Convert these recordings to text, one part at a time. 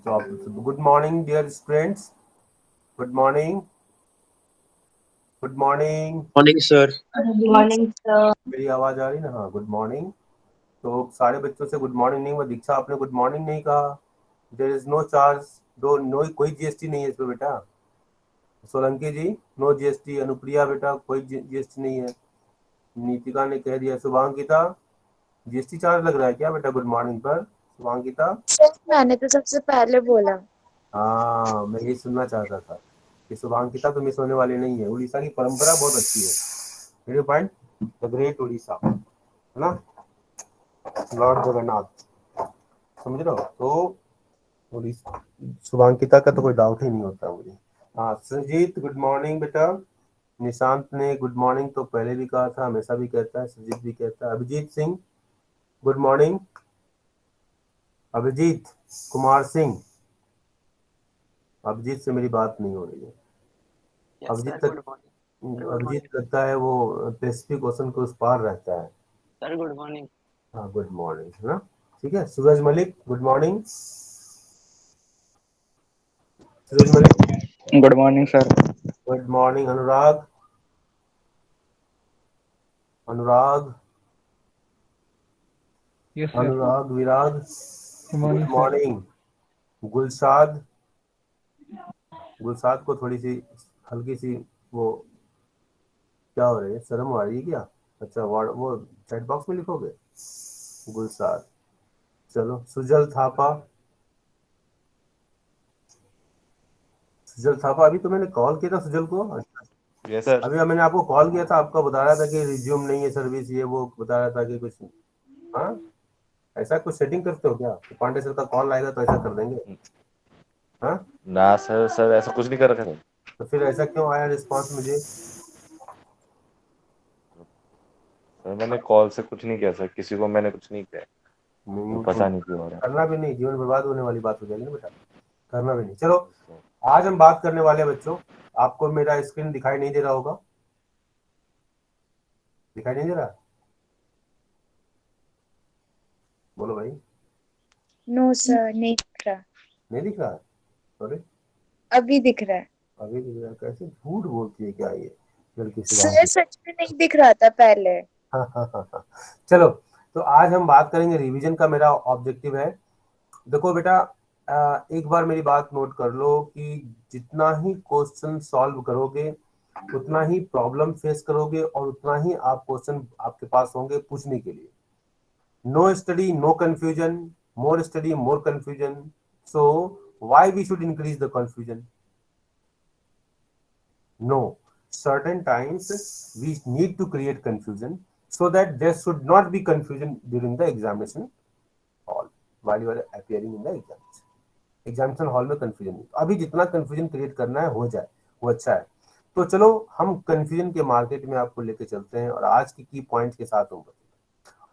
तो good morning dear students, good morning, good morning. Morning sir. Good morning sir. मेरी आवाज आ रही ना? हाँ, गुड मॉर्निंग। तो सारे बच्चों से गुड मॉर्निंग नहीं हुआ। दीक्षा, आपने गुड मॉर्निंग नहीं कहा। देयर इज नो चार्ज, दो नो, कोई जीएसटी नहीं है इसमें बेटा। सोलंकी जी, नो जीएसटी। अनुप्रिया बेटा, कोई जीएसटी नहीं है। नीतिका ने कह दिया। शुभांकिता, जीएसटी चार्ज लग रहा है क्या बेटा गुड मॉर्निंग पर? शुभांकिता, सर मैंने तो सबसे पहले बोला। हाँ, मैं यही सुनना चाहता था कि शुभांकिता तो मिस होने वाली नहीं है। उड़ीसा की परंपरा बहुत अच्छी है। पॉइंट, द ग्रेट उड़ीसा, है ना, लॉर्ड जगन्नाथ, समझ रहे हो? तो उड़ीसा, शुभांकिता का तो कोई डाउट ही नहीं होता मुझे। हाँ, संजीत गुड मॉर्निंग बेटा। निशांत ने गुड मॉर्निंग तो पहले भी कहा था, हमेशा भी कहता है, संजीत भी कहता है। Abhijit Singh good morning. अभिजीत कुमार सिंह, अभिजीत से मेरी बात नहीं हो रही है। Yes sir, Abhijit good morning sir. Good morning Abhijit लगता है वो पैसिफिक ओशन के उस पार रहता है। सर। Good morning. हाँ, गुड मॉर्निंग, है ना। ठीक है, Suraj Malik good morning. Suraj Malik good morning sir. Good morning. Anurag, Anurag, yes sir. Anurag Virag good good morning sir. Morning. Gulshad, Gulshad को थोड़ी सी हल्की सी वो क्या हो रही है, शर्म आ रही है क्या? अच्छा, वो चैट बॉक्स में लिखोगे गुलशाद। चलो, सुजल थापा, सुजल थापा। अभी तो मैंने कॉल किया था सुजल को। अच्छा, यस सर। अभी मैंने आपको कॉल किया था, आपका बता रहा था कि रिज्यूम नहीं है सर्विस, ये वो बता रहा था कि कुछ। हाँ, ऐसा कुछ सेटिंग करते हो क्या कि पांडे सर का कॉल आएगा तो ऐसा कर देंगे? हाँ, ना सर, सर ऐसा कुछ नहीं कर रखा है। तो फिर ऐसा क्यों आया रिस्पॉन्स मुझे? सर मैंने कॉल से कुछ नहीं किया सर, किसी को मैंने कुछ नहीं किया। तो पता नहीं क्यों हो रहा करना भी नहीं, जीवन बर्बाद होने वाली बात हो जाएगी ना बेटा, करना भी नहीं। चलो, है। आज हम बात करने वाले हैं बच्चों। आपको मेरा स्क्रीन दिखाई नहीं दे रहा होगा? दिखाई नहीं दे रहा? बोलो भाई। नो सर, नहीं दिख रहा। नहीं दिख रहा है? सॉरी, अभी दिख रहा है। अभी दिख रहा है? कैसे झूठ बोलती है क्या ये लड़की सर शुभांगी? सच में नहीं दिख रहा था पहले। हाँ हाँ हाँ हाँ। चलो, तो आज हम बात करेंगे रिवीजन का। मेरा ऑब्जेक्टिव है, देखो बेटा, एक बार मेरी बात नोट कर लो कि जितना ही क्वेश्चन सॉल्व करोगे उतना ही प्रॉब्लम फेस करोगे और उतना ही आप क्वेश्चन आपके पास होंगे पूछने के लिए। No study no confusion, more study more confusion. So why we should increase the confusion? No, certain times we need to create confusion so that there should not be confusion during the examination hall while you are appearing in the examination. Examination hall में confusion नहीं, तो अभी जितना confusion create करना है हो जाए वो अच्छा है। तो चलो, हम कंफ्यूजन के मार्केट में आपको लेके चलते हैं और आज की पॉइंट के साथ होंगे।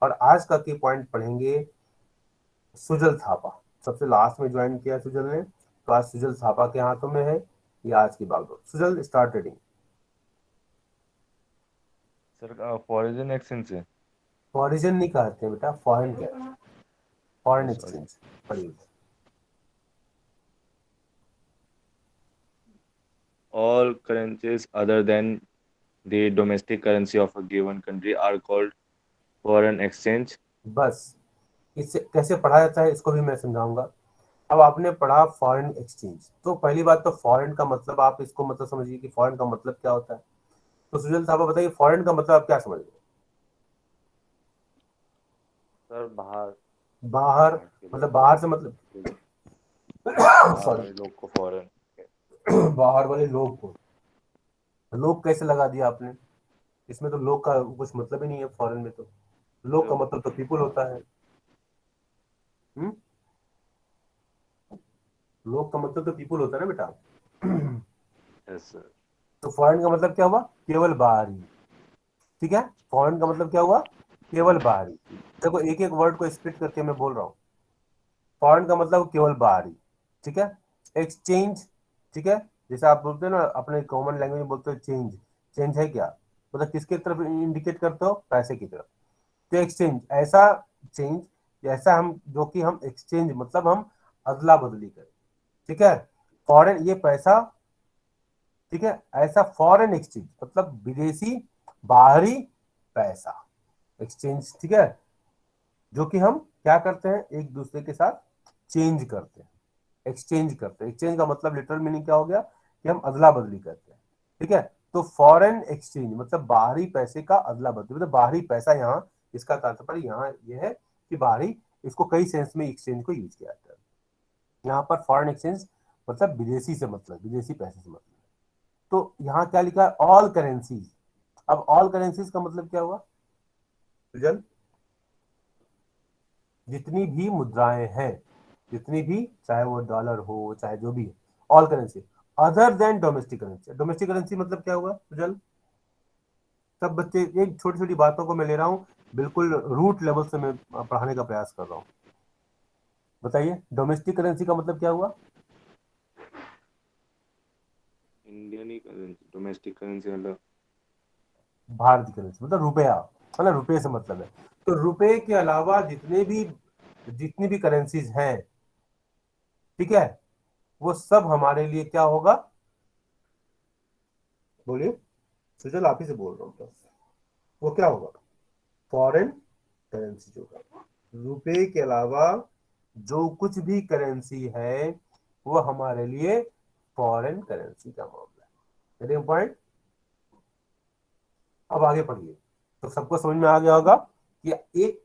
और आज का की पॉइंट पढ़ेंगे सुजल थापा। सबसे लास्ट में ज्वाइन किया सुजल ने, तो आज सुजल थापा के हाथों में है ये आज की बागडोर। Sujal, start reading. Sir foreign exchange से। फॉरिजन नहीं कहते हैं बेटा, फॉरेन कहते हैं, फॉरेन सॉरी। एक्सचेंज। पढ़िए। All currencies other than the domestic currency of a given country are called foreign exchange. बस, इससे कैसे पढ़ा जाता है इसको भी मैं समझाऊंगा। अब आपने पढ़ा फॉरेन एक्सचेंज, तो पहली बात तो फॉरेन का मतलब आप इसको मतलब समझिए कि फॉरेन का मतलब क्या होता है। तो सुजल साहब बताइए, फॉरेन का मतलब आप क्या समझ रहे सर बाहर, हैं? बाहर, बाहर के मतलब लोग, बाहर से मतलब बाहर सॉरी, वाले लोग को फॉरेन। बाहर वाले लोग को। लोग कैसे लगा दिया आपने? इसमें तो लोग का कुछ मतलब ही नहीं है फॉरेन में। तो लोग का मतलब तो पीपल होता है। हम्म, लोग का मतलब तो पीपल होता है ना बेटा। Yes sir. तो फॉरेन का मतलब क्या हुआ? केवल बाहरी। ठीक है, फॉरेन का मतलब क्या हुआ? केवल बाहरी। देखो, एक एक वर्ड को स्प्लिट करके मैं बोल रहा हूँ। फॉरेन का मतलब केवल बाहरी, ठीक है। एक्सचेंज, ठीक है, जैसे आप बोलते हो ना अपने कॉमन लैंग्वेज में बोलते हो चेंज। चेंज है क्या? मतलब किसके तरफ इंडिकेट करते हो? पैसे की तरफ। तो एक्सचेंज ऐसा चेंज, ऐसा हम जो कि हम एक्सचेंज मतलब हम अदला बदली करें। ठीक है, फॉरेन ये पैसा, ठीक है, ऐसा फॉरेन एक्सचेंज मतलब विदेशी बाहरी पैसा एक्सचेंज, ठीक है, जो कि हम क्या करते हैं, एक दूसरे के साथ चेंज करते हैं, एक्सचेंज करते हैं। एक्सचेंज का मतलब लिटरल मीनिंग क्या हो गया कि हम अदला बदली करते हैं, ठीक है। तो फॉरेन एक्सचेंज मतलब बाहरी पैसे का अदला बदली, मतलब बाहरी पैसा, यहाँ इसका तात्पर्य यहाँ ये है कि बाहरी, इसको कई सेंस में एक्सचेंज को यूज किया जाता है। यहाँ पर फॉरेन एक्सचेंज मतलब विदेशी से मतलब, विदेशी पैसे से मतलब। तो यहाँ क्या लिखा है, ऑल करेंसीज। अब ऑल करेंसीज का मतलब क्या हुआ सुजल, जितनी भी मुद्राएं हैं, जितनी भी, चाहे वो डॉलर हो चाहे जो भी है, all currency other than domestic currency. Domestic currency मतलब क्या हुआ सुजल, सब बच्चे, एक छोटी छोटी बातों को मैं ले रहा हूँ, बिल्कुल रूट लेवल से मैं पढ़ाने का प्रयास कर रहा हूँ। बताइए डोमेस्टिक करेंसी का मतलब क्या हुआ? इंडियन ही करेंसी, डोमेस्टिक करेंसी मतलब भारतीय करेंसी मतलब रुपया, मतलब रुपये से मतलब है। तो रुपए के अलावा जितनी भी करेंसीज हैं, ठीक है, वो सब हमारे लिए क्या होगा, बोलिए सुजल, आप ही से बोल रहा हूँ, बस वो क्या होगा, फॉरेन करेंसी होगा। रुपए के अलावा जो कुछ भी करेंसी है वो हमारे लिए फॉरेन करेंसी का मामला है। Very important. अब आगे पढ़िए, तो सबको समझ में आ गया होगा कि एक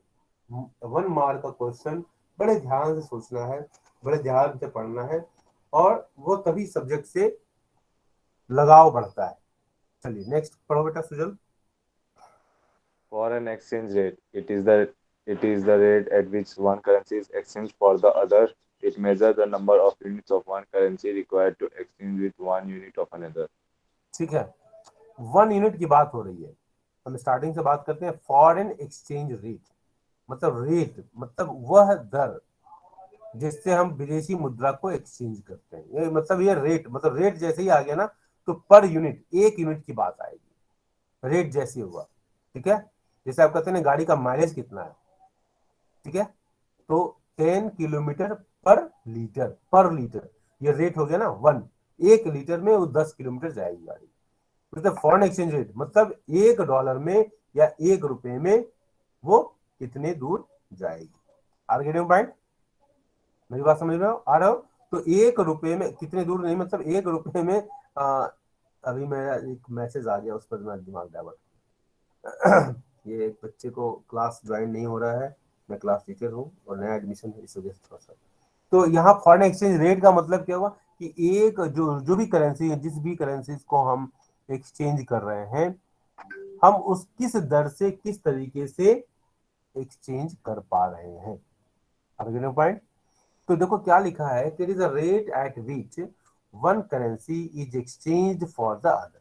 1 मार्क का क्वेश्चन बड़े ध्यान से सोचना है, बड़े ध्यान से पढ़ना है, और वो तभी सब्जेक्ट से लगाव बढ़ता है। चलिए नेक्स्ट पढ़ो बेटा Sujal. foreign exchange rate. It is the rate at which one currency is exchanged for the other. It measures the number of units of one currency required to exchange with one unit of another. ठीक है, 1 unit की बात हो रही है। हम starting से बात करते हैं, फॉरेन एक्सचेंज रेट मतलब रेट मतलब वह दर जिससे हम विदेशी मुद्रा को एक्सचेंज करते हैं। ये मतलब ये रेट, मतलब रेट जैसे ही आ गया ना तो पर यूनिट, 1 यूनिट की बात आएगी, रेट जैसे हुआ, ठीक है। जैसे आप कहते हैं गाड़ी का माइलेज कितना है, ठीक है, तो 10 किलोमीटर पर लीटर, ये रेट हो गया ना 1 लीटर में वो 10 किलोमीटर जाएगी गाड़ी। मतलब फॉरेन एक्सचेंज रेट मतलब $1 में या ₹1 में वो कितने दूर जाएगी। आर गेटिंग पॉइंट, मेरी बात समझ रहे हो, आ रहे हो? तो ₹1 में कितने दूर नहीं, मतलब ₹1 में अभी मेरा एक मैसेज आ गया, उस पर मेरा दिमाग डाइवर्ट ये एक बच्चे को क्लास ज्वाइन नहीं हो रहा है, मैं क्लास टीचर हूँ और नया एडमिशन है, इस वजह से थोड़ा सा। तो यहाँ फॉरेन एक्सचेंज रेट का मतलब क्या हुआ कि एक जो भी करेंसी है, जिस भी करेंसी को हम एक्सचेंज कर रहे हैं, हम उस किस दर से किस तरीके से एक्सचेंज कर पा रहे हैं। अगले पॉइंट, तो देखो क्या लिखा है, there is a rate at which one currency is exchange for the other.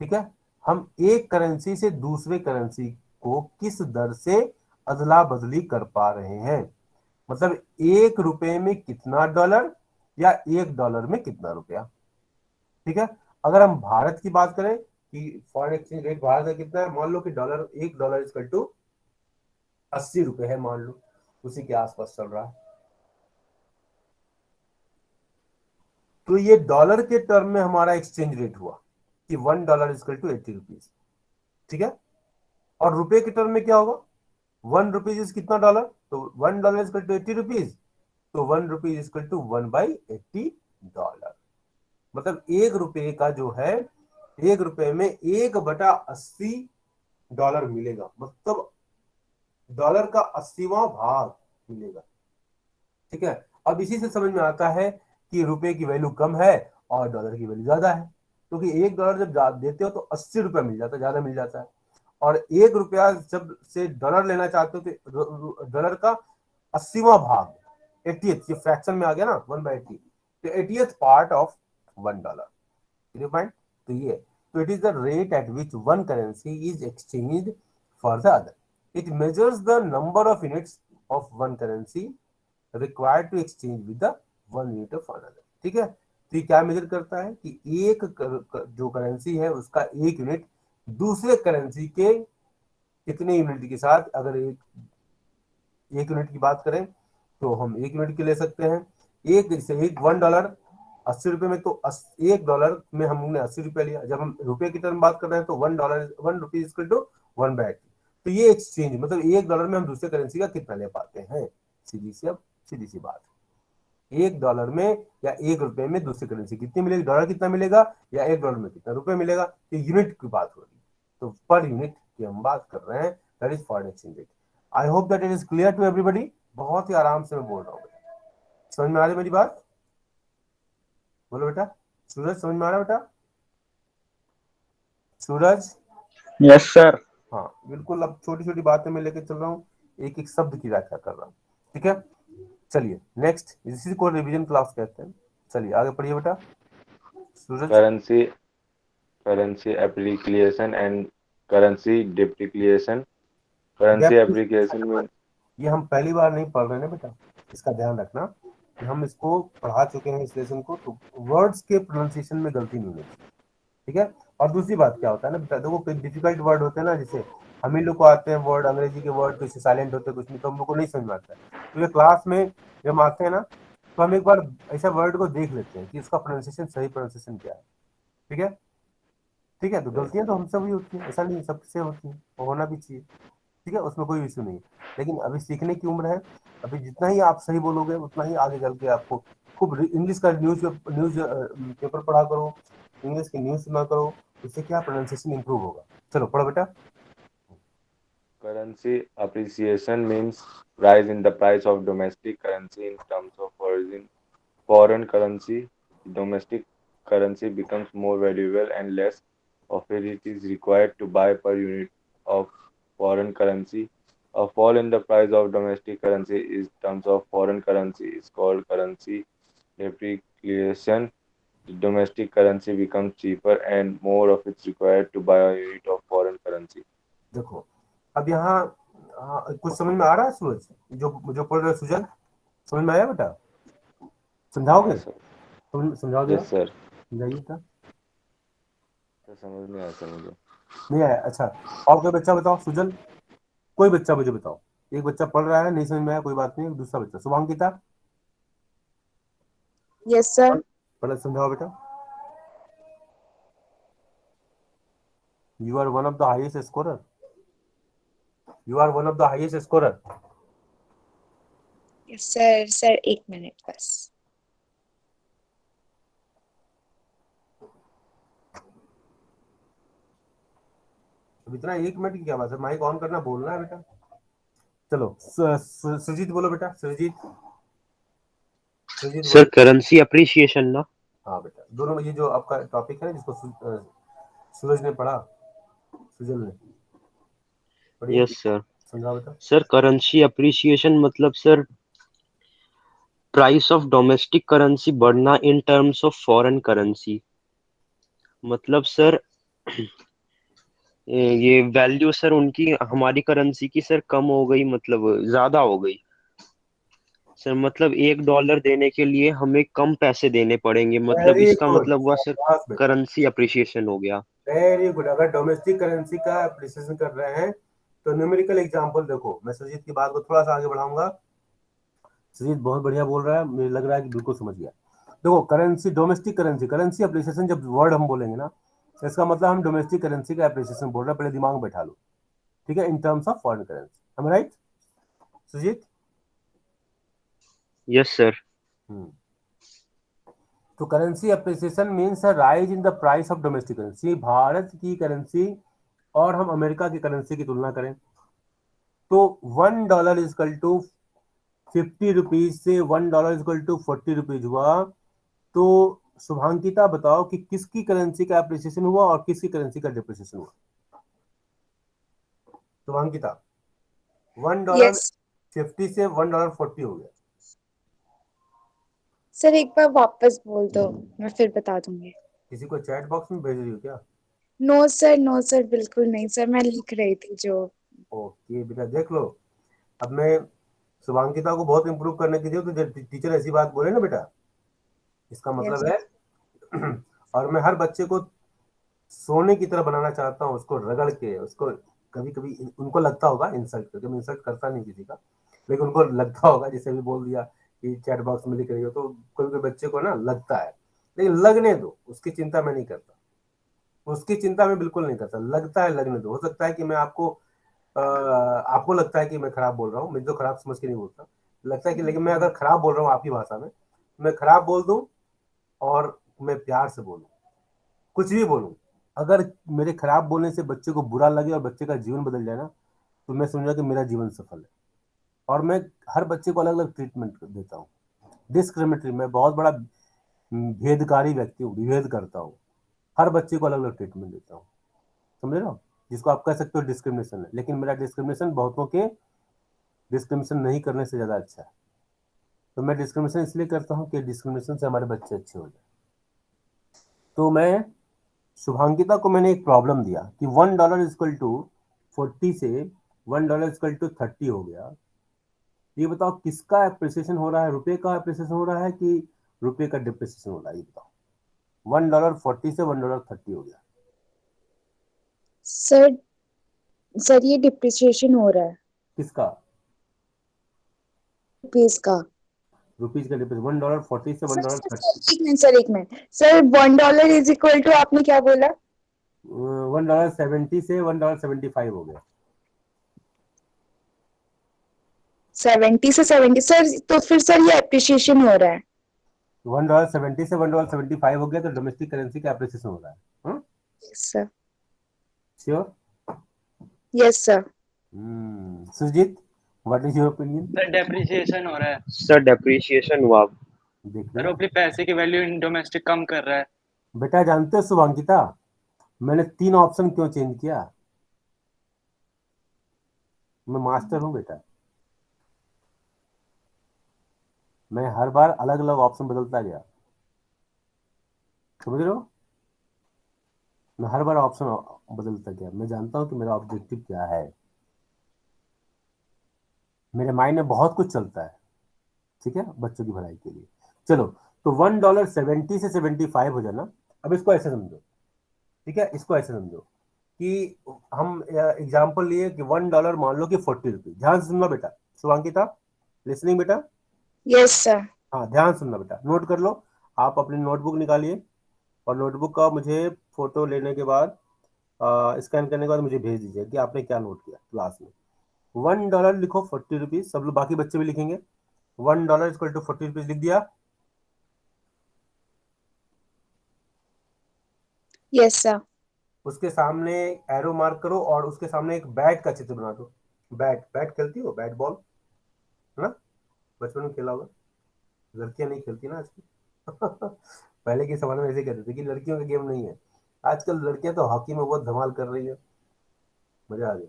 ठीक है, हम एक करेंसी से दूसरे करेंसी को किस दर से अदला बदली कर पा रहे हैं, मतलब ₹1 में कितना डॉलर या $1 में कितना रुपया। ठीक है, अगर हम भारत की बात करें कि फॉरेन एक्सचेंज रेट भारत का कितना है, मान लो कि $1 इक्वल टू ₹80 है, मान लो उसी के आसपास चल रहा है। तो ये डॉलर के टर्म में हमारा एक्सचेंज रेट हुआ कि $1 इक्वल टू 80 रुपीज। ठीक है, और रुपए के टर्म में क्या होगा, ₹1 कितना डॉलर, तो $1 इक्वल टू 80 रुपीज, तो ₹1 इक्वल टू 1/80 मतलब ₹1 का जो है, ₹1 में 1/80 मिलेगा, मतलब डॉलर का 80वां भाग मिलेगा। ठीक है, अब इसी से समझ में आता है कि रुपए की वैल्यू कम है और डॉलर की वैल्यू ज्यादा है, क्योंकि $1 जब देते हो तो ₹80 मिल जाता है, ज्यादा मिल जाता है, और ₹1 जब से डॉलर लेना चाहते हो तो डॉलर का 80वां भाग, 80th, ये फ्रैक्शन में आ गया ना 1/80, तो 80th पार्ट ऑफ $1। तो ये, तो it is the rate at which one currency is exchange for the other. It measures the number of units of one currency required to exchange with the 1 unit of another. ठीक है, तो ये क्या major करता है कि जो currency है उसका 1 यूनिट दूसरे करेंसी के कितने यूनिट के साथ, अगर एक यूनिट की बात करें तो हम 1 यूनिट की ले सकते हैं, एक जैसे एक $1 80 रुपए में, तो $1 में हमने 80 रुपए लिया। जब हम रुपए की टर्म बात कर रहे हैं तो $1 इक्वल टू 1/80। तो ये एक्सचेंज मतलब $1 में हम दूसरे करेंसी का कितना ले पाते हैं, सीधी सी बात। $1 में या ₹1 में दूसरी करेंसी कितनी मिलेगी, डॉलर कितना मिलेगा, या $1 में कितना रुपए मिलेगा, ये यूनिट की बात हो रही है। तो पर यूनिट की हम बात कर रहे हैं, that is foreign exchange rate. I hope that it is clear to everybody. बहुत ही आराम से मैं बोल रहा हूँ, समझ में आ रही है मेरी बात? बोलो बेटा। सूरज समझ में आ रहा है बेटा? सूरज? Yes sir. हाँ बिल्कुल। अब छोटी छोटी बातें मैं लेके चल रहा हूँ, एक एक शब्द की व्याख्या कर रहा हूँ, ठीक है। चलिए नेक्स्ट, इसी को रिवीजन क्लास कहते हैं। चलिए आगे पढ़िए बेटा सूरज। currency appreciation and currency depreciation. Currency appreciation means ये हम पहली बार नहीं पढ़ रहे हैं बेटा, इसका ध्यान रखना कि हम इसको पढ़ा चुके हैं इस लेसन को, तो वर्ड्स के प्रोनाउंसिएशन में गलती नहीं होनी चाहिए, ठीक है। और दूसरी बात क्या होता है ना बेटा, देखो कोई डिफिकल्ट वर्ड होते हैं ना, जैसे हम ही लोग को आते हैं वर्ड, अंग्रेजी के वर्ड कुछ साइलेंट होते हैं कुछ नहीं, तो हम लोग को नहीं समझ में आता है। तो ये क्लास में जब हम आते हैं ना, तो हम एक बार ऐसा वर्ड को देख लेते हैं कि इसका प्रोनाउंसिएशन सही प्रोनाउंसिएशन क्या है, ठीक है। ठीक है, तो गलतियां तो हमसे भी होती हैं, ऐसा नहीं सबसे होती हैं, और होना भी चाहिए, ठीक है, उसमें कोई इशू नहीं है। लेकिन अभी सीखने की उम्र है, अभी जितना ही आप सही बोलोगे उतना ही आगे चल के आपको खूब इंग्लिश का न्यूज पेपर पढ़ा करो, इंग्लिश की न्यूज सुना करो, इससे क्या प्रोनाउंसिएशन इंप्रूव होगा। चलो पढ़ो बेटा। currency appreciation means rise in the price of domestic currency in terms of foreign currency. Domestic currency becomes more valuable and less of it is required to buy per unit of foreign currency. A fall in the price of domestic currency in terms of foreign currency is called currency depreciation. The domestic currency becomes cheaper and more of it is required to buy a unit of foreign currency. देखो अब यहाँ कुछ समझ में आ रहा है सूरज, जो जो पढ़ रहे हो सुजन, समझ में आया बेटा? समझाओगे? Yes, sir. समझाओगे? Yes, sir. समझाइए था। तो समझ नहीं आया सर मुझे। नहीं आया? अच्छा, और कोई बच्चा बताओ सुजन, कोई बच्चा मुझे बताओ। एक बच्चा पढ़ रहा है, नहीं समझ में आया कोई बात नहीं, दूसरा बच्चा शुभांकिता। Yes sir. पहले समझाओ बेटा। You are one of the highest scorer, you are one of the highest scorer. Yes sir. Sir एक मिनट बस। अब इतना 1 मिनट की क्या बात है, माइक ऑन करना, बोलना है बेटा। चलो सुजीत बोलो बेटा, Sujit. Sujit sir currency appreciation ना। हाँ बेटा, दोनों ये जो आपका टॉपिक है जिसको सूरज ने पढ़ा, सुजल ने पढ़िए। Yes sir. समझाओ बेटा। सर करेंसी अप्रिसिएशन मतलब sir price of domestic currency बढ़ना in terms of foreign currency. मतलब सर ये वैल्यू सर उनकी हमारी करेंसी की सर कम हो गई, मतलब ज्यादा हो गई सर। मतलब $1 देने के लिए हमें कम पैसे देने पड़ेंगे, मतलब वेरी इसका गुड, मतलब हुआ सर शाबाश बेटा, करेंसी अप्रिसिएशन हो गया। Very good. अगर डोमेस्टिक करेंसी का अप्रिसिएशन कर रहे हैं तो न्यूमेरिकल एग्जांपल देखो, मैं सुजीत की बात को थोड़ा सा आगे बढ़ाऊंगा। सुजीत बहुत बढ़िया बोल रहा है, मुझे लग रहा है कि बिल्कुल समझ गया। देखो currency, domestic currency, currency appreciation जब वर्ड हम बोलेंगे ना, इसका मतलब हम डोमेस्टिक करेंसी का अप्रिसिएशन बोल रहे हैं, पहले दिमाग में बैठा लो, ठीक है, in terms of foreign currency. हम राइट सुजीत? Yes sir. तो currency appreciation means rise in the price of domestic currency. Bharat की करेंसी और हम अमेरिका की करेंसी की तुलना करें तो $1 इजकल टू 50 रुपीज से $1 इजकल टू 40 रुपीज हुआ। तो शुभांकिता बताओ कि किसकी करेंसी का अप्रिसिएशन हुआ और किसकी करेंसी का डिप्रिसिएशन हुआ? शुभांकिता, $1.50 से $1.40 हो गया। सर एक बार वापस बोल दो, मैं फिर बता दूंगी। किसी को चैट बॉक्स में भेज रही हो क्या? नो सर, नो सर, बिल्कुल नहीं सर, मैं लिख रही थी जो। ओके बेटा, देख लो, अब मैं शुभांकिता को बहुत इंप्रूव करने के लिए, तो जब टीचर ऐसी बात बोले ना बेटा, इसका मतलब है और मैं हर बच्चे को सोने की तरह बनाना चाहता हूँ, उसको रगड़ के, उसको कभी कभी उनको लगता होगा इंसल्ट करके, मैं इंसल्ट करता नहीं किसी का, लेकिन उनको लगता होगा, जैसे भी बोल दिया कि चैट बॉक्स में लिख रही हो, तो कोई कोई बच्चे को ना लगता है, लेकिन लगने दो, उसकी चिंता मैं नहीं करता, उसकी चिंता मैं बिल्कुल नहीं करता, लगता है लगने दो। हो सकता है कि मैं आपको लगता है कि मैं खराब बोल रहा हूँ, मैं तो खराब समझ के नहीं बोलता, लगता है कि, लेकिन मैं अगर खराब बोल रहा हूँ आपकी भाषा में, मैं खराब बोल दूं और मैं प्यार से बोलूं, कुछ भी बोलूं, अगर मेरे खराब बोलने से बच्चे को बुरा लगे और बच्चे का जीवन बदल जाए ना, तो मैं समझूंगा कि मेरा जीवन सफल है। और मैं हर बच्चे को अलग अलग ट्रीटमेंट देता हूँ, डिस्क्रिमिनेटरी, मैं बहुत बड़ा भेदकारी व्यक्ति हूँ, विभेद करता हूँ, हर बच्चे को अलग अलग ट्रीटमेंट देता हूँ, समझ रहे हो, जिसको आप कह सकते हो डिस्क्रिमिनेशन है। लेकिन मेरा डिस्क्रिमिनेशन बहुतों के डिस्क्रिमिनेशन नहीं करने से ज्यादा अच्छा है। तो मैं डिस्क्रिमिनेशन इसलिए करता हूँ कि डिस्क्रिमिनेशन से हमारे बच्चे अच्छे हो जाए। तो मैं शुभांकिता को मैंने एक प्रॉब्लम दिया कि $1 इक्वल टू 40 से $1 इक्वल टू 30 हो गया। ये बताओ किसका एप्रिसिएशन हो रहा है, रुपए का एप्रिसिएशन हो रहा है कि रुपए का डिप्रिसिएशन हो रहा है, ये बताओ। $1 40 से $1 30 हो गया, सर सर ये डिप्रिसिएशन हो रहा है किसका? रुपीज का। रुपीज का डिप्रिसिएशन, $1 40 से सर $1 सर, 30, सर, एक मिनट सर, एक minute sir, $1 is equal to आपने क्या बोला? $1.70 से $1.75 हो गया। 70 से 70 सर, तो फिर सर ये एप्रिसिएशन हो रहा है। $1.70 से $1.75 हो गया, तो डोमेस्टिक करेंसी का एप्रिसिएशन हो रहा है। Yes sir. Sure? Yes sir. Sujit, what is your opinion? Sir depreciation हो रहा है। सर डेप्रिसिएशन हुआ। देख सर वो लिया अपने पैसे की वैल्यू इन डोमेस्टिक कम कर रहा है। बेटा। जानते हो शुभांकिता, मैंने 3 ऑप्शन क्यों चेंज किया? मैं मास्टर हूं बेटा, मैं हर बार अलग अलग ऑप्शन बदलता गया, समझ रहे हो, मैं हर बार ऑप्शन बदलता गया। मैं जानता हूं कि मेरा ऑब्जेक्टिव क्या है, मेरे माइंड में बहुत कुछ चलता है, ठीक है, बच्चों की भलाई के लिए। चलो, तो $1.70 से 75 हो जाना। अब इसको ऐसे समझो, ठीक है, इसको ऐसे समझो कि हम एग्जाम्पल लिए कि $1 मान लो कि 40 रुपीज। ध्यान से सुनना बेटा, शुभांकिता, लिसनिंग बेटा। Yes sir. हाँ, ध्यान सुनना बेटा, नोट कर लो। आप अपनी नोटबुक निकालिए और नोटबुक का मुझे फोटो लेने के बाद, स्कैन करने के बाद मुझे भेज दीजिए कि आपने क्या नोट किया क्लास में। $1 लिखो, 40 रुपीज, सब लोग बाकी बच्चे भी लिखेंगे। $1 इक्वल टू 40 रुपीज लिख दिया। Yes sir. उसके सामने एरो मार्क करो और उसके सामने एक बैट का चित्र बना दो। बैट, बैट खेलती हो, बैट बॉल, है ना, बचपन में खेला होगा। लड़कियां नहीं खेलती ना आजकल पहले के जमाने में ऐसे कहते थे कि लड़कियों का गेम नहीं है। आजकल लड़कियां तो हॉकी में बहुत धमाल कर रही है, मजा आ गया।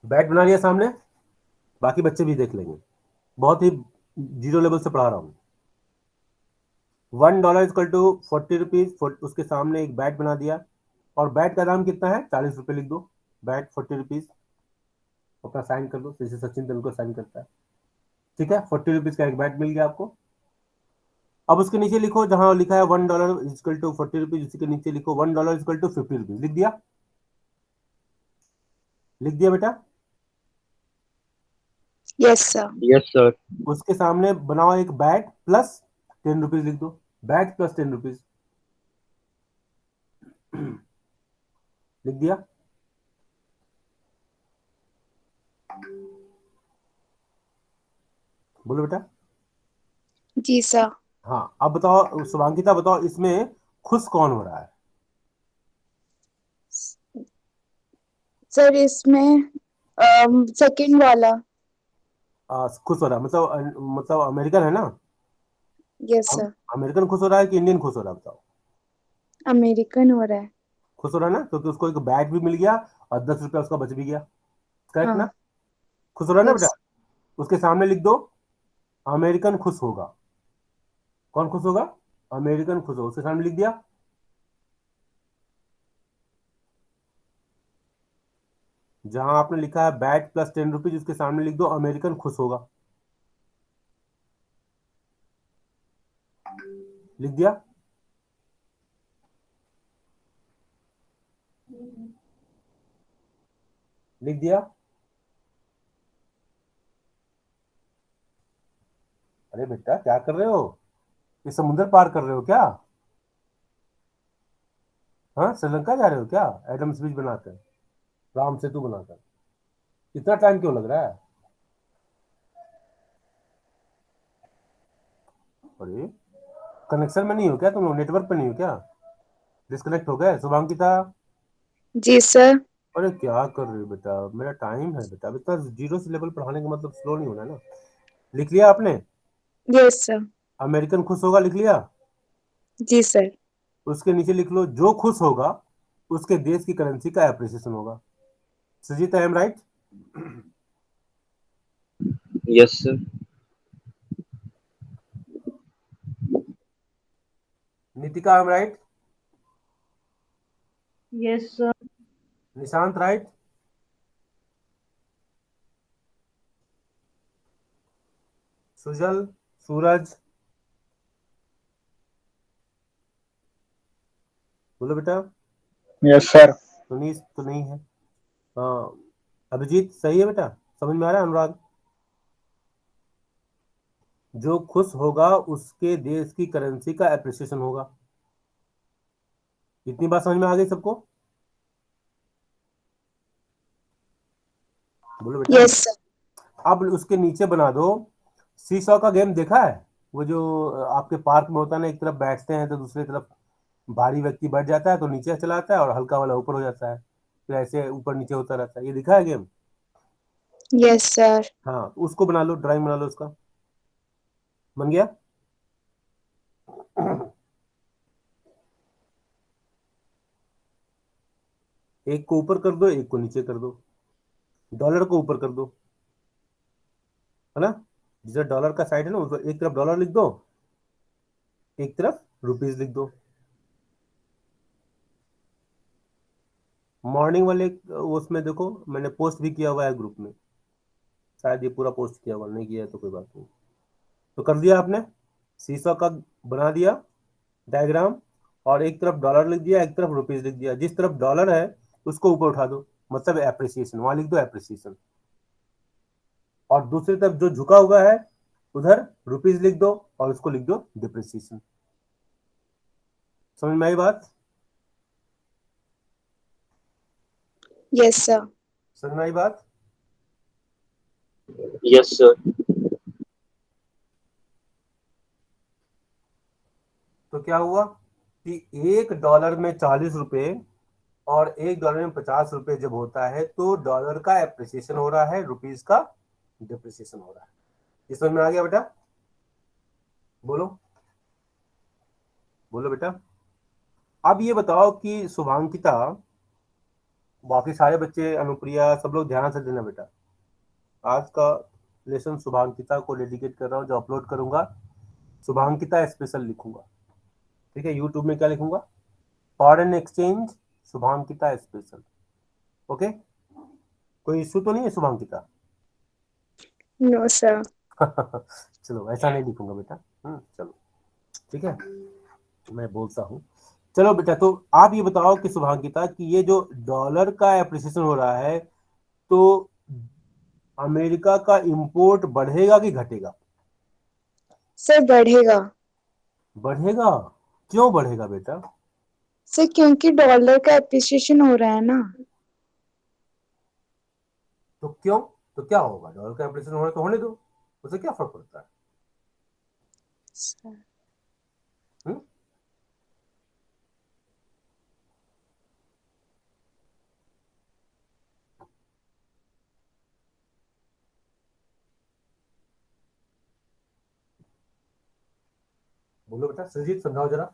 बैट बना लिया सामने, बाकी बच्चे भी देख लेंगे, बहुत ही जीरो लेवल से पढ़ा रहा हूँ। $1 इक्वल टू 40 रुपीज, उसके सामने एक बैट बना दिया और बैट का दाम कितना है, 40 रुपये लिख दो। बैट 40 रुपीज, अपना साइन कर दो जैसे सचिन तेंदुलकर साइन करता है, ठीक है। 40 रुपीज का एक बैट मिल गया आपको। अब उसके नीचे लिखो, जहां लिखा है $1 इक्वल टू 40 रुपीज, उसी के नीचे लिखो $1 इक्वल टू 50 रुपीज। लिख दिया? लिख दिया बेटा? Yes sir. Yes sir. उसके सामने बनाओ एक बैट प्लस 10 रुपीज, लिख दो, बैट प्लस 10 रुपीज। लिख दिया? बोलो बेटा। जी सर। हाँ, अब बताओ शुभांकिता, बताओ इसमें खुश कौन हो रहा है? सर इसमें सेकंड वाला। खुश हो रहा है, मतलब अमेरिकन है ना? Yes sir. अमेरिकन खुश हो रहा है कि इंडियन खुश हो रहा है, बताओ। अमेरिकन हो रहा है। खुश हो रहा है ना, क्योंकि उसको एक बैट भी मिल गया और 10 रुपया उसका बच भी गया, करेक्ट ना? हाँ। खुश हो रहा है ना बेटा? यस। उसके सामने लिख दो अमेरिकन खुश होगा। कौन खुश होगा? अमेरिकन खुश होगा, उसके सामने लिख दिया। जहां आपने लिखा है बैट प्लस 10 रुपीज, उसके सामने लिख दो अमेरिकन खुश होगा। लिख दिया? लिख दिया? अरे बेटा क्या कर रहे हो? ये समुद्र पार कर रहे हो क्या? हाँ, श्रीलंका जा रहे हो क्या एडम्स ब्रिज बनाकर, राम सेतु बनाकर? इतना टाइम क्यों लग रहा है? अरे कनेक्शन में नहीं हो क्या तुम लोग? नेटवर्क पे नहीं हो क्या? डिस्कनेक्ट हो गए? शुभांकिता, जी सर। अरे क्या कर रहे हो बेटा? मेरा टाइम है बेटा। अब इतना जीरो से लेवल पढ़ाने का मतलब स्लो नहीं होना है ना। लिख लिया आपने? Yes sir. अमेरिकन खुश होगा लिख लिया? जी सर। उसके नीचे लिख लो, जो खुश होगा उसके देश की करेंसी का एप्रिसिएशन होगा। Sujit, I am right? Yes sir. Nitika, I am right? Yes, sir. Nishant, right? Sujal, Suraj, बोलो बेटा। Yes sir. सुनीस तो नहीं है। हाँ, अभिजीत सही है बेटा? समझ में आ रहा है? अनुराग, जो खुश होगा उसके देश की करेंसी का एप्रिसिएशन होगा। इतनी बात समझ में आ गई सबको? बोलो बेटा। Yes sir. अब उसके नीचे बना दो, सीसॉ का गेम देखा है? वो जो आपके पार्क में होता है ना, एक तरफ बैठते हैं तो दूसरी तरफ भारी व्यक्ति बैठ जाता है तो नीचे चला आता है और हल्का वाला ऊपर हो जाता है, फिर ऐसे ऊपर नीचे होता रहता है। ये दिखा है गेम? Yes sir. हाँ, उसको बना लो, ड्राइंग बना लो उसका। बन गया? एक को ऊपर कर दो, एक को नीचे कर दो। डॉलर को ऊपर कर दो, है ना? जिधर डॉलर का साइड है ना, उसको एक तरफ डॉलर लिख दो, एक तरफ रुपीज लिख दो। मॉर्निंग वाले उसमें देखो, मैंने पोस्ट भी किया हुआ है ग्रुप में। शायद ये पूरा पोस्ट किया हुआ नहीं, किया है तो कोई बात नहीं। तो कर दिया आपने? सीसॉ का बना दिया डायग्राम, और एक तरफ डॉलर लिख दिया, एक तरफ रुपीज लिख दिया। जिस तरफ डॉलर है उसको ऊपर उठा दो, मतलब एप्रिसिएशन, वहां लिख दो एप्रिसिएशन। और दूसरी तरफ जो झुका हुआ है उधर रुपीज लिख दो और उसको लिख दो डिप्रिसिएशन। समझ में आई बात? Yes sir. समझ में आई बात? Yes sir. तो क्या हुआ कि एक डॉलर में 40 रुपए और एक डॉलर में 50 रुपए जब होता है तो डॉलर का एप्रिसिएशन हो रहा है, रुपीज का डिप्रिसिएशन हो रहा है। ये समझ में आ गया बेटा? बोलो, बोलो बेटा। अब ये बताओ कि शुभांकिता, बाकी सारे बच्चे, अनुप्रिया, सब लोग ध्यान से देना बेटा। आज का लेसन शुभांकिता को डेडिकेट कर रहा हूँ। जो अपलोड करूंगा शुभांकिता स्पेशल लिखूंगा, ठीक है? यूट्यूब में क्या लिखूंगा? Foreign exchange Shubhankita special. Okay, कोई इश्यू तो नहीं है शुभांकिता? No sir. चलो, ऐसा नहीं लिखूंगा बेटा। चलो ठीक है, मैं बोलता हूँ। चलो बेटा, तो आप ये बताओ कि शुभांकिता कि ये जो डॉलर का एप्रिसिएशन हो रहा है तो अमेरिका का इंपोर्ट बढ़ेगा कि घटेगा? सर बढ़ेगा। बढ़ेगा। क्यों बढ़ेगा बेटा? सर क्योंकि डॉलर का एप्रिसिएशन हो रहा है ना। तो क्यों? तो क्या होगा? डॉलर का एप्रिसिएशन होने तो होने दो, उससे क्या फर्क पड़ता है? सर हम्म? बोलो बेटा, सुजीत समझाओ जरा।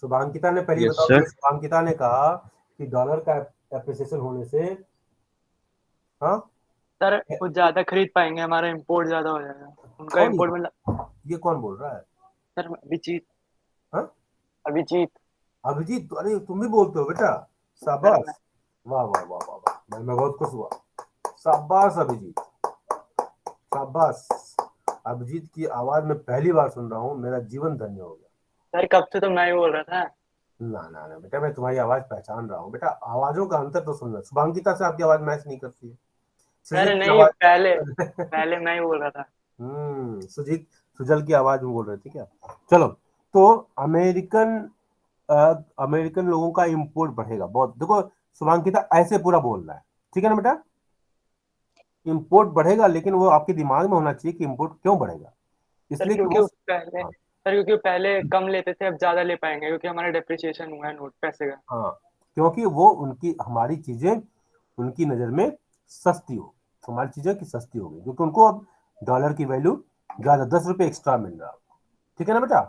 शुभांकिता ने पहले यस बताओ सर। कि शुभांकिता ने कहा कि डॉलर का एप्रिसिएशन होने से, हाँ, सर वो ज्यादा खरीद पाएंगे, हमारा इंपोर्ट ज्यादा हो जाएगा, उनका कौन इंपोर्ट में। ये कौन बोल रहा है? सर अभिजीत। हाँ? अभिजीत। अभिजीत, अरे तुम भी बोलते हो बेटा? सर शाबाश, वाह वाह वाह वाह वाह, मैं बहुत खुश हुआ। शाबाश अभिजीत, शाबाश। अभिजीत की आवाज में पहली बार सुन रहा हूँ, मेरा जीवन धन्य हो गया। सर कब से तुम नहीं बोल रहा था। ना ना ना बेटा, मैं तुम्हारी आवाज पहचान रहा हूँ बेटा। आवाजों का अंतर तो सुनना। शुभांकिता से आपकी आवाज मैच नहीं करती है। सर सुजीत की नहीं, आवाज पहले पहले मैं ही बोल रहा था। सुजीत सुजल की आवाज में बोल रहे थे क्या? चलो, तो अमेरिकन लोगों का इंपोर्ट बढ़ेगा बहुत। देखो शुभांकिता ऐसे पूरा बोल रहा है, ठीक है ना बेटा? इंपोर्ट बढ़ेगा, लेकिन वो आपके दिमाग में होना चाहिए कि इंपोर्ट क्यों बढ़ेगा, सर इसलिए कि क्योंकि वो वो पहले सर क्योंकि वो पहले कम लेते थे, अब ज्यादा ले पाएंगे क्योंकि हमारा डेप्रिसिएशन हुआ है नोट पैसे का। हाँ, क्योंकि वो हमारी चीजें उनकी नजर में सस्ती हो, हमारी चीजें की सस्ती हो गई, क्योंकि उनको अब डॉलर की वैल्यू ज्यादा 10 रुपए एक्स्ट्रा मिल रहा है, ठीक है ना बेटा?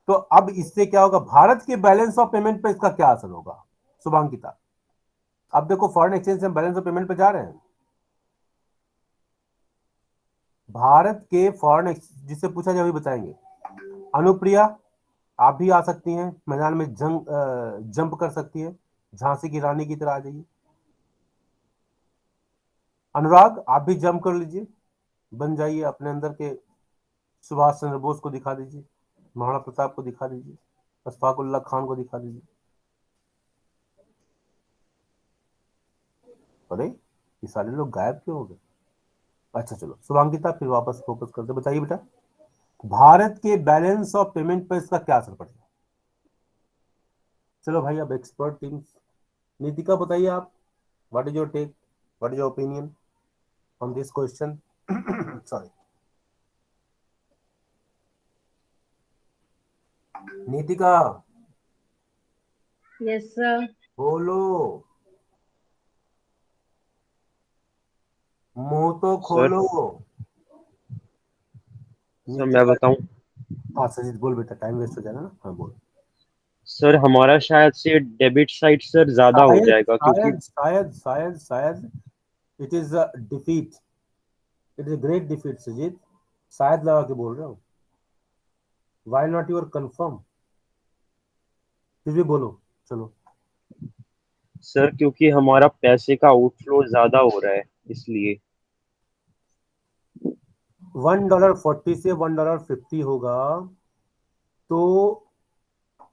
तो अब इससे क्या होगा, भारत के बैलेंस ऑफ पेमेंट पे इसका क्या असर होगा शुभांकिता? अब देखो फॉरेन एक्सचेंज से हम बैलेंस ऑफ पेमेंट पे जा रहे हैं, भारत के फॉरेन जिससे पूछा जाए वही बताएंगे। अनुप्रिया, आप भी आ सकती हैं मैदान में, जंप कर सकती है, झांसी की रानी की तरह आ जाइए। अनुराग, आप भी जंप कर लीजिए, बन जाइए, अपने अंदर के सुभाष चंद्र बोस को दिखा दीजिए, महाराणा प्रताप को दिखा दीजिए, अशफाकुल्ला खान को दिखा दीजिए। अरे ये सारे लोग गायब क्यों हो गए? अच्छा चलो शुभांकिता, फिर वापस फोकस करते, बताइए बेटा, भारत के बैलेंस ऑफ पेमेंट पर इसका क्या असर पड़ेगा? चलो भाई, अब एक्सपर्ट टीम, नीतिका बताइए आप, what is your take, what is your opinion on this question? Sorry, Nitika yes sir. बोलो, मुंह तो खोलो। सर मैं बताऊं? हाँ सजीत बोल बेटा, टाइम वेस्ट हो जाएगा ना, हाँ बोल। सर हमारा शायद से डेबिट साइड सर ज्यादा हो शायद जाएगा, क्योंकि शायद शायद शायद शायद it is a defeat, it is a great defeat Sajit, शायद लगा के बोल रहे हो, वाई नॉट यूर कंफर्म? फिर भी बोलो, चलो। सर क्योंकि हमारा पैसे का आउटफ्लो ज्यादा हो रहा है, इसलिए। $1.40 से $1.50 होगा, तो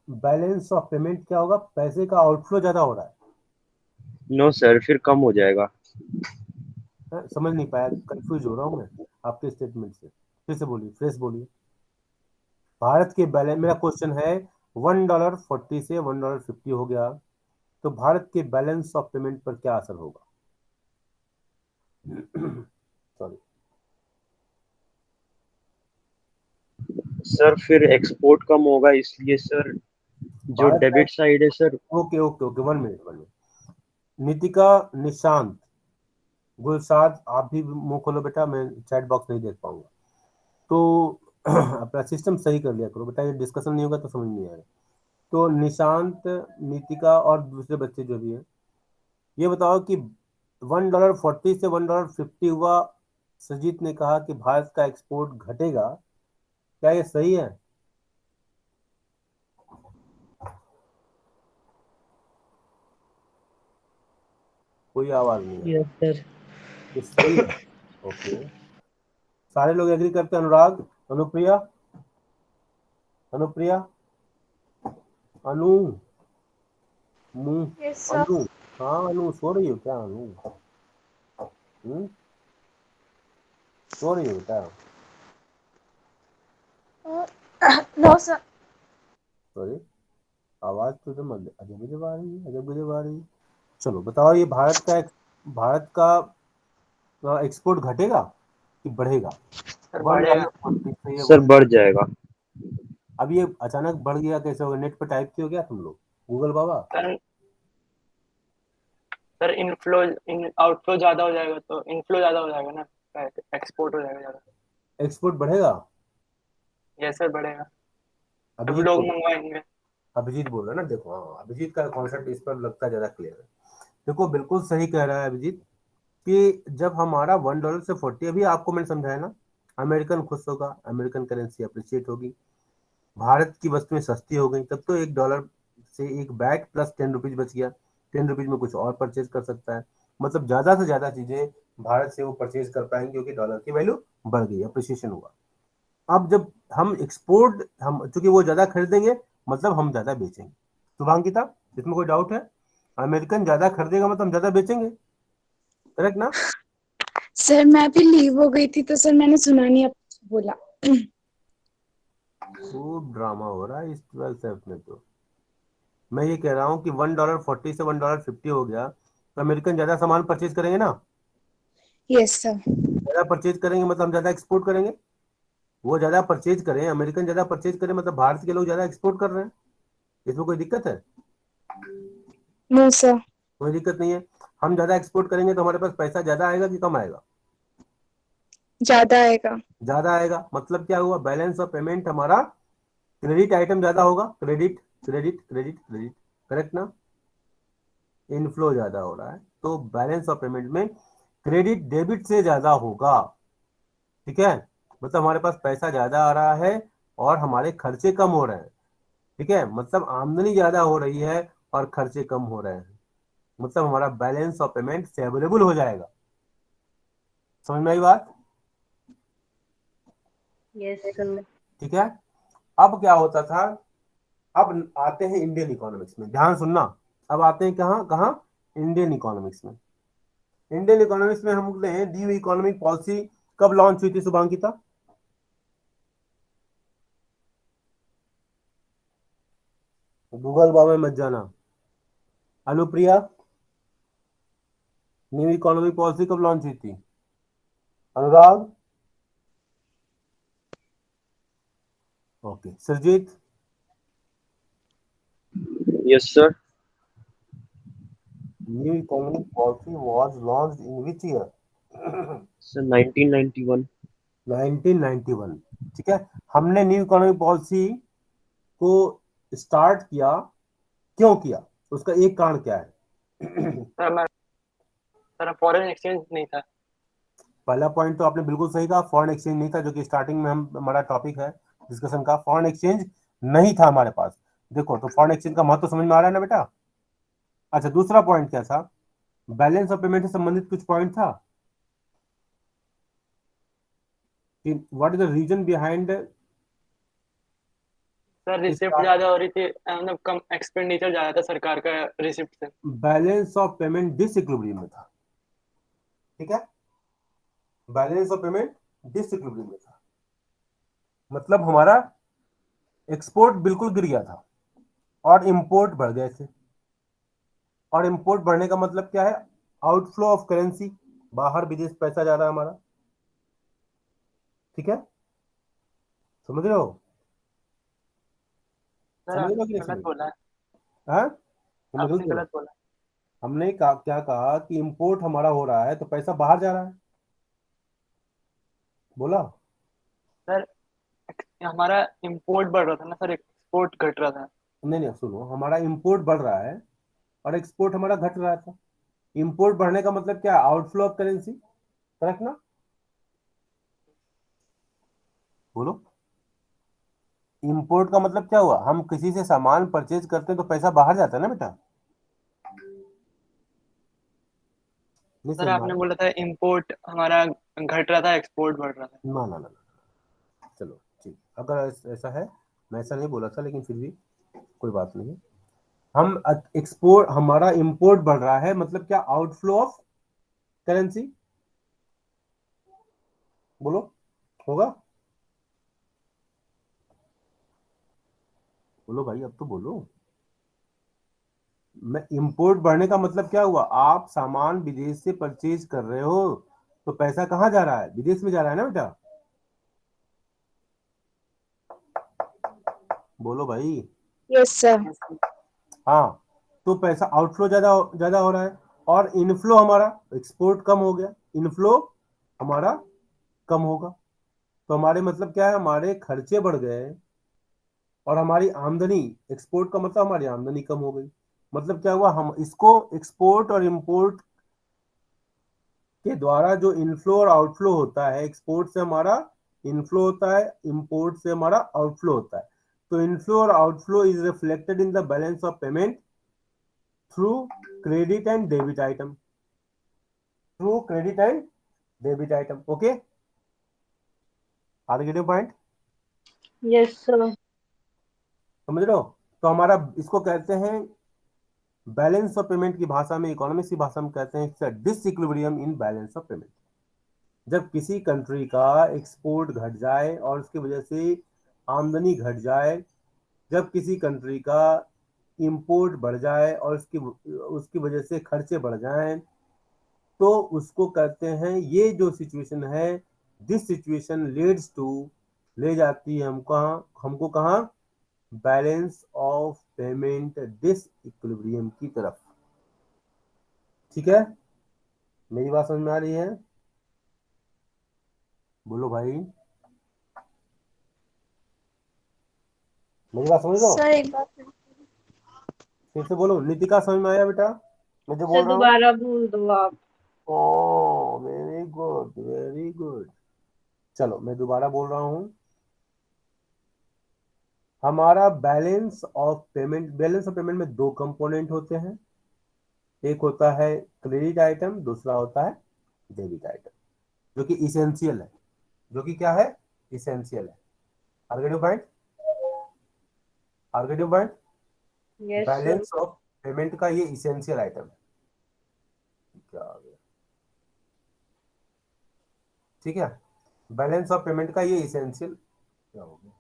बैलेंस ऑफ पेमेंट क्या होगा? पैसे का आउटफ्लो ज्यादा हो रहा नो सर, फिर कम हो जाएगा। है? समझ नहीं पाया, कंफ्यूज हो रहा हूँ मैं आपके स्टेटमेंट से, फिर से बोलिए, फ्रेश बोलिए। भारत के बैलेंस, मेरा क्वेश्चन है $1.40 से $1.50 हो गया, तो भारत के बैलेंस ऑफ पेमेंट पर क्या असर होगा? सॉरी, सर फिर एक्सपोर्ट कम होगा, इसलिए सर जो भारत का, डेबिट साइड है sir. Okay okay okay, 1 minute. Nitika, Nishant, Gulsad, आप भी मुंह खोलो बेटा, मैं चैट बॉक्स नहीं देख पाऊंगा, तो अपना सिस्टम सही कर लिया करो बेटा, ये डिस्कशन नहीं होगा तो समझ नहीं आएगा। तो निशांत, नीतिका और दूसरे बच्चे जो भी हैं, ये बताओ कि $1.40 से $1.50 हुआ, सजीत ने कहा कि भारत का एक्सपोर्ट घटेगा, क्या ये सही है? कोई आवाज नहीं है, यस सर। ये सही है? ओके, सारे लोग एग्री करते हैं? अनुराग, अनुप्रिया, अनुप्रिया, अनु, मुंह, यस अनु, हाँ अनु, सो रही हो क्या अनु? सो रही हो बेटा? No sir. सॉरी, आवाज तो एकदम अजब गजब आ रही है, अजब गजब आ रही है। चलो बताओ, ये भारत का एक्सपोर्ट घटेगा कि बढ़ेगा? सर बढ़ेगा। सर बढ़ जाएगा। अब ये अचानक बढ़ गया कैसे होगा? नेट पे टाइप किया गया तुम लोग, गूगल बाबा? सर सर आउटफ्लो ज्यादा हो जाएगा तो इनफ्लो ज्यादा हो जाएगा ना, एक्सपोर्ट हो जाएगा ज्यादा। एक्सपोर्ट बढ़ेगा? यस सर बढ़ेगा, अब अभिजीत लोग बोल मंगवाएंगे। अभिजीत बोल रहा है ना, देखो, हाँ अभिजीत का कॉन्सेप्ट इस पर लगता है ज्यादा क्लियर है। देखो बिल्कुल सही कह रहा है अभिजीत, कि जब हमारा $1 से 40, अभी आपको मैंने समझाया ना, अमेरिकन खुश होगा, अमेरिकन करेंसी अप्रिशिएट होगी, भारत की वस्तुएं सस्ती हो गई, तब तो $1 से एक बैग प्लस ₹10 बच गया, ₹10 में कुछ और परचेज कर सकता है, मतलब ज्यादा से ज्यादा चीजें भारत से वो परचेज कर पाएंगे, क्योंकि डॉलर की वैल्यू बढ़ गई, अप्रिसिएशन हुआ। अब जब हम एक्सपोर्ट, हम चूंकि वो ज्यादा खरीदेंगे, मतलब हम ज्यादा बेचेंगे। शुभांकिता, इसमें कोई डाउट है? अमेरिकन ज्यादा खरीदेगा मतलब हम ज्यादा बेचेंगे, करेक्ट ना? सर मैं भी लीव हो गई थी तो सर मैंने सुना नहीं। बोला। खूब ड्रामा हो रहा है इस 12th F में। तो मैं ये कह रहा हूँ कि $1.40 से $1.50 हो गया, तो अमेरिकन ज्यादा सामान परचेज करेंगे ना। Yes sir. ज्यादा परचेज करेंगे मतलब हम ज्यादा एक्सपोर्ट करेंगे। वो ज्यादा परचेज करें, अमेरिकन ज्यादा परचेज करें मतलब भारत के लोग ज्यादा एक्सपोर्ट कर रहे हैं। इसमें कोई दिक्कत है? No sir. कोई दिक्कत नहीं है। हम ज्यादा एक्सपोर्ट करेंगे तो हमारे पास पैसा ज्यादा आएगा कि कम आएगा? ज्यादा आएगा। ज्यादा आएगा। मतलब क्या हुआ, बैलेंस ऑफ पेमेंट हमारा क्रेडिट आइटम ज्यादा होगा। Credit credit credit credit, correct ना? इनफ्लो ज्यादा हो रहा है तो बैलेंस ऑफ पेमेंट में क्रेडिट डेबिट से ज्यादा होगा। ठीक है, मतलब हमारे पास पैसा ज्यादा आ रहा है और हमारे खर्चे कम हो रहे हैं। ठीक है, मतलब आमदनी ज्यादा हो रही है और खर्चे कम हो रहे हैं, मतलब हमारा बैलेंस ऑफ पेमेंट फेवरेबल हो जाएगा। समझ में आई बात? Yes sir. ठीक है, अब क्या होता था, अब आते हैं इंडियन इकोनॉमिक्स में, ध्यान सुनना। अब आते हैं कहाँ कहाँ? इंडियन इकोनॉमिक्स में। इंडियन इकोनॉमिक्स में हम ने न्यू इकोनॉमिक पॉलिसी कब लॉन्च हुई थी शुभांकिता? गूगल बाबा मत जाना। अनुप्रिया, न्यू इकोनॉमिक पॉलिसी कब लॉन्च हुई थी? Anurag, okay. Sarjeet, yes sir. New economic policy was launched in which year? Sir 1991। 1991। ठीक है, हमने न्यू इकोनॉमिक पॉलिसी को स्टार्ट किया, क्यों किया? उसका एक कारण क्या है? सर फॉरेन एक्सचेंज नहीं था। पहला पॉइंट तो आपने बिल्कुल सही कहा, फॉरेन एक्सचेंज नहीं था, जो कि स्टार्टिंग में हम हमारा टॉपिक है डिस्कशन का। फॉरेन एक्सचेंज नहीं था हमारे पास। देखो, तो फॉरेन एक्सचेंज का महत्व समझ में आ रहा है ना बेटा? अच्छा, दूसरा पॉइंट क्या था? बैलेंस ऑफ पेमेंट से संबंधित कुछ पॉइंट था कि what is the reason behind sir receipt ज्यादा हो रही थी, मतलब कम एक्सपेंडिचर ज्यादा था सरकार का रिसिप्ट से। बैलेंस ऑफ पेमेंट डिसइक्विलिब्रियम में था। ठीक है, बैलेंस ऑफ पेमेंट डिसइक्विलिब्रियम में था, मतलब हमारा एक्सपोर्ट बिल्कुल गिर गया था और इंपोर्ट बढ़ गए थे। और इंपोर्ट बढ़ने का मतलब क्या है? आउटफ्लो ऑफ करेंसी, बाहर विदेश पैसा जा रहा है हमारा। ठीक है, समझ रहे हो? सर समझ रहे हो कि आपने नहीं गलत समझ? बोला है। हाँ, तुमने गलत आपने बोला। गलत बोला। हमने क्या कहा कि इंपोर्ट हमारा हो रहा है तो पैसा बाहर जा रहा है, बोला। सर हमारा इंपोर्ट बढ़ रहा था ना सर, एक्सपोर्ट घट रहा था। नहीं नहीं, सुनो, हमारा इंपोर्ट बढ़ रहा है और एक्सपोर्ट हमारा घट रहा था। इंपोर्ट बढ़ने का मतलब क्या? आउटफ्लो ऑफ करेंसी, करेक्ट ना? बोलो, इंपोर्ट का मतलब क्या हुआ? हम किसी से सामान परचेज करते हैं तो पैसा बाहर जाता है ना बेटा? नहीं सर समझ में आ आपने रहा? बोला था इंपोर्ट हमारा घट रहा था, एक्सपोर्ट बढ़ रहा था। ना ना ना ना, चलो ठीक, अगर ऐसा है, मैं ऐसा नहीं बोला था लेकिन फिर भी कोई बात नहीं। हम एक्सपोर्ट, हमारा इंपोर्ट बढ़ रहा है मतलब क्या? आउटफ्लो ऑफ करेंसी, बोलो, होगा? बोलो भाई, अब तो बोलो। मैं इंपोर्ट बढ़ने का मतलब क्या हुआ? आप सामान विदेश से परचेज कर रहे हो तो पैसा कहाँ जा रहा है? विदेश में जा रहा है ना बेटा? बोलो भाई। Yes sir. हाँ, तो पैसा आउटफ्लो ज्यादा ज्यादा हो रहा है और इनफ्लो हमारा, एक्सपोर्ट कम हो गया, इनफ्लो हमारा कम होगा। तो हमारे मतलब क्या है? हमारे खर्चे बढ़ गए और हमारी आमदनी, एक्सपोर्ट का मतलब हमारी आमदनी कम हो गई। मतलब क्या हुआ? हम इसको एक्सपोर्ट और इंपोर्ट के द्वारा जो इनफ्लो और आउटफ्लो होता है, एक्सपोर्ट से हमारा इनफ्लो होता है, इंपोर्ट से हमारा आउटफ्लो होता है। तो इनफ्लो और outflow is reflected in the balance of payment through credit and debit item, through credit and debit item. Okay, are getting point? Yes sir. समझ रहे हो? तो हमारा इसको कहते हैं बैलेंस ऑफ पेमेंट की भाषा में, इकोनॉमिक्स की भाषा में कहते हैं disequilibrium in balance of payment. जब किसी कंट्री का एक्सपोर्ट घट जाए और उसकी वजह से आमदनी घट जाए, जब किसी कंट्री का इंपोर्ट बढ़ जाए और उसकी उसकी वजह से खर्चे बढ़ जाएं, तो उसको कहते हैं, ये जो सिचुएशन है, दिस सिचुएशन लीड्स टू, ले जाती है हमको कहाँ, balance of payment disequilibrium की तरफ। ठीक है, मेरी बात समझ में आ रही है? बोलो भाई, मेरी बात समझ लो, सर एक बात फिर से बोलो। नितिका, समझ में आया बेटा मैं जो सर बोल रहा हूँ? दोबारा बोल दो आप। ओ वेरी गुड, वेरी गुड। चलो मैं दोबारा बोल रहा हूँ। हमारा बैलेंस ऑफ पेमेंट में दो कंपोनेंट होते हैं। एक होता है क्रेडिट आइटम, दूसरा होता है डेबिट आइटम, जो कि इसेंशियल है। जो कि क्या है? इसेंशियल है। आर्गेटिव पॉइंट, आर्गेटिव point. Yes sir. Balance of payment का ये इसेंशियल आइटम है। क्या आ गया? ठीक है, बैलेंस ऑफ पेमेंट का ये इसेंशियल क्या हो गया?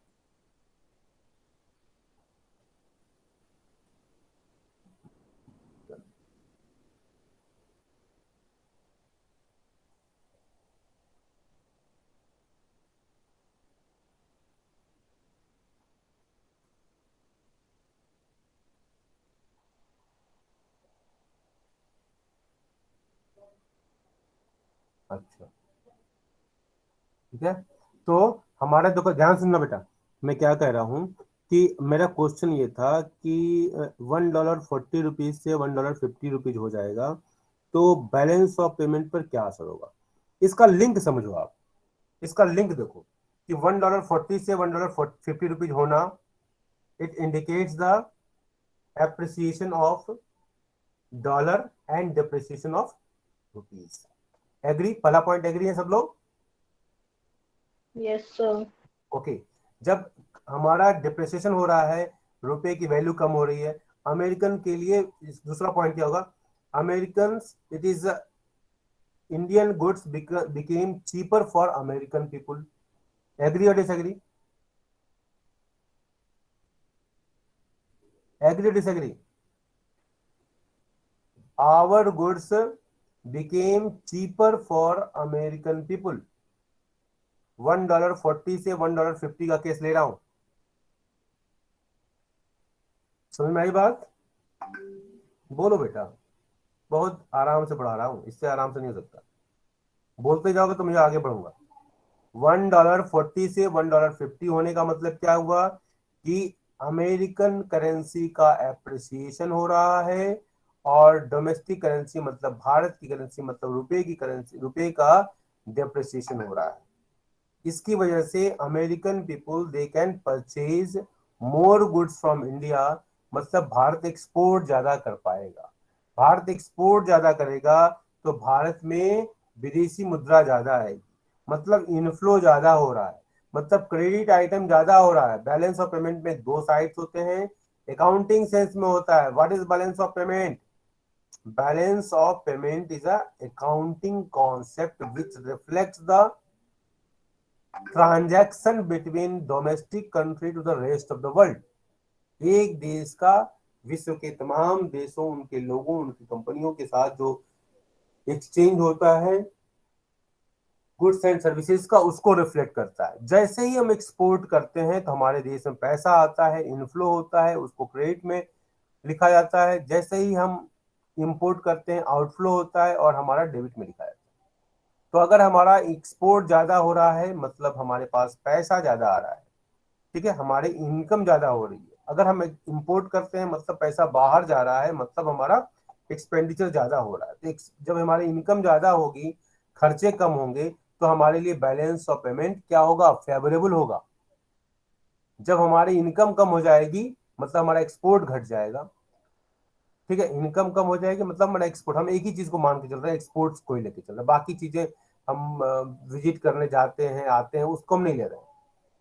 अच्छा, ठीक है। तो हमारा, देखो ध्यान सुनना बेटा, मैं क्या कह रहा हूँ कि मेरा क्वेश्चन ये था कि $1.40 से $1.50 हो जाएगा, तो बैलेंस ऑफ पेमेंट पर क्या असर होगा? इसका लिंक समझो आप, इसका लिंक देखो कि $1.40 से $1.50 होना, it indicates the appreciation of dollar and depreciation of rupees. Agree? पहला पॉइंट एग्री है सब लोग? Yes sir. ओके। जब हमारा डिप्रिसिएशन हो रहा है, रुपए की वैल्यू कम हो रही है, अमेरिकन के लिए दूसरा पॉइंट क्या होगा? American, it is Indian goods became cheaper for American people. Agree और disagree? Agree or disagree? Our goods became cheaper for American people. $1.40 से $1.50 का केस ले रहा हूं। समझ में आई बात? बोलो बेटा, बहुत आराम से पढ़ा रहा हूं, इससे आराम से नहीं हो सकता। बोलते जाओगे तो मैं आगे बढ़ूंगा। $1.40 से $1.50 होने का मतलब क्या हुआ कि अमेरिकन करेंसी का एप्रिसिएशन हो रहा है, और डोमेस्टिक करेंसी मतलब भारत की करेंसी मतलब रुपए की करेंसी, रुपए का डेप्रिसिएशन हो रहा है। इसकी वजह से American people they can purchase more goods from India, मतलब भारत एक्सपोर्ट ज्यादा कर पाएगा। भारत एक्सपोर्ट ज्यादा करेगा तो भारत में विदेशी मुद्रा ज्यादा आएगी, मतलब इनफ्लो ज्यादा हो रहा है, मतलब क्रेडिट आइटम ज्यादा हो रहा है। बैलेंस ऑफ पेमेंट में दो साइड्स होते हैं, अकाउंटिंग सेंस में होता है। What is balance of payment? Balance of payment is a accounting concept which reflects the transaction between domestic country to the rest of the world. एक देश का विश्व के तमाम देशों, उनके लोगों, उनकी कंपनियों के साथ जो एक्सचेंज होता है गुड्स एंड सर्विसेज का, उसको रिफ्लेक्ट करता है। जैसे ही हम एक्सपोर्ट करते हैं तो हमारे देश में पैसा आता है, इनफ्लो होता है, उसको क्रेडिट में लिखा जाता है। जैसे ही हम इंपोर्ट करते हैं, आउटफ्लो होता है और हमारा डेबिट में लिखा जाता है। तो अगर हमारा एक्सपोर्ट ज्यादा हो रहा है मतलब हमारे पास पैसा ज्यादा आ रहा है, ठीक है, हमारी इनकम ज्यादा हो रही है। अगर हम इंपोर्ट करते हैं मतलब पैसा बाहर जा रहा है, मतलब हमारा एक्सपेंडिचर ज्यादा हो रहा है। तो जब हमारी इनकम ज्यादा होगी, खर्चे कम होंगे, तो हमारे लिए बैलेंस ऑफ पेमेंट क्या होगा? फेवरेबल होगा। जब हमारी इनकम कम हो जाएगी मतलब हमारा एक्सपोर्ट घट जाएगा। ठीक है, इनकम कम हो जाएगी मतलब हमारा एक्सपोर्ट, हम एक ही चीज को मान के चल रहे हैं, एक्सपोर्ट्स को ही लेके चल रहे हैं। बाकी चीजें हम विजिट करने जाते हैं, आते हैं, उसको हम नहीं ले रहे हैं,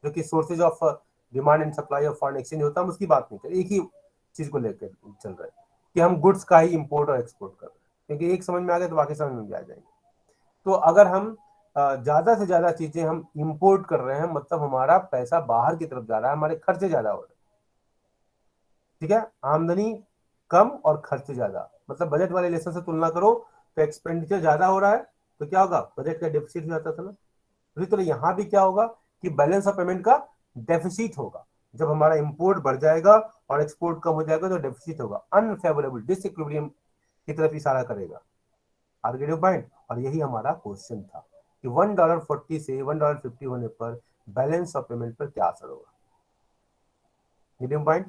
जो कि sources of demand and supply of foreign exchange होता है, हम उसकी बात नहीं कर रहे। एक ही चीज को लेकर चल रहे हैं कि हम गुड्स का ही इंपोर्ट और एक्सपोर्ट कर रहे हैं, क्योंकि एक समझ में आ गया तो बाकी समझ में भी आ जाएंगे। तो अगर हम ज्यादा से ज्यादा चीजें हम इंपोर्ट कर रहे हैं, मतलब हमारा पैसा बाहर की तरफ जा रहा है, हमारे खर्चे ज्यादा हो रहे हैं। ठीक है, आमदनी कम और खर्चे ज्यादा, मतलब बजट वाले लेसन से तुलना करो तो एक्सपेंडिचर ज्यादा हो रहा है, तो क्या होगा, बजट का डेफिसिट हो जाता था ना। उसी तरह यहाँ भी क्या होगा कि बैलेंस ऑफ पेमेंट का डेफिसिट होगा। जब हमारा इंपोर्ट बढ़ जाएगा और एक्सपोर्ट कम हो जाएगा तो डेफिसिट होगा, अनफेवरेबल, डिसइक्विलिब्रियम की तरफ इशारा करेगा। आर्गेटिव पॉइंट। और यही हमारा क्वेश्चन था कि $1.40 से $1.50 होने पर बैलेंस ऑफ पेमेंट पर क्या असर होगा। मीडियम पॉइंट,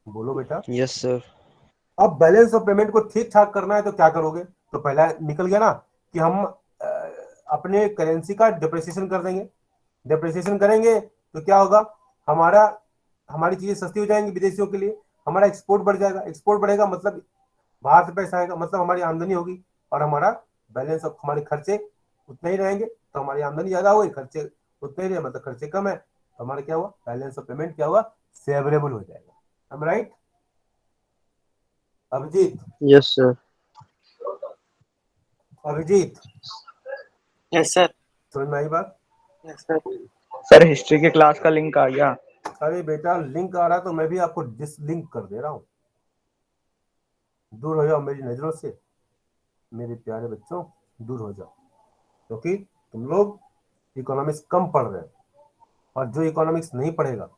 बोलो बेटा। Yes sir. अब बैलेंस ऑफ पेमेंट को ठीक ठाक करना है तो क्या करोगे, तो पहला निकल गया ना कि हम अपने करेंसी का डिप्रिसिएशन कर देंगे। डिप्रिसिएशन करेंगे तो क्या होगा, हमारी चीजें सस्ती हो जाएंगी विदेशियों के लिए, हमारा एक्सपोर्ट बढ़ जाएगा। एक्सपोर्ट बढ़ेगा मतलब बाहर से पैसा आएगा, मतलब हमारी आमदनी होगी, और हमारा बैलेंस ऑफ, हमारे खर्चे उतने ही रहेंगे, तो हमारी आमदनी ज्यादा हुई, खर्चे उतने ही रहे, मतलब खर्चे कम है, तो हमारा क्या हुआ, बैलेंस ऑफ पेमेंट क्या हुआ, फेवरेबल हो जाएगा। am I right? Abhijit, yes sir. Abhijit yes sir. समझ में आई बात? Yes sir. सर हिस्ट्री के क्लास का लिंक आ गया। अरे बेटा लिंक आ रहा है तो मैं भी आपको डिसलिंक कर दे रहा हूँ। दूर हो जाओ मेरी नजरों से, मेरे प्यारे बच्चों, दूर हो जाओ, क्योंकि तुम लोग इकोनॉमिक्स कम पढ़ रहे हो, और जो इकोनॉमिक्स नहीं पढ़ेगा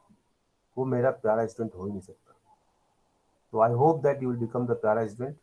वो मेरा प्यारा स्टूडेंट हो ही नहीं सकता। तो आई hope that you will become the प्यारा स्टूडेंट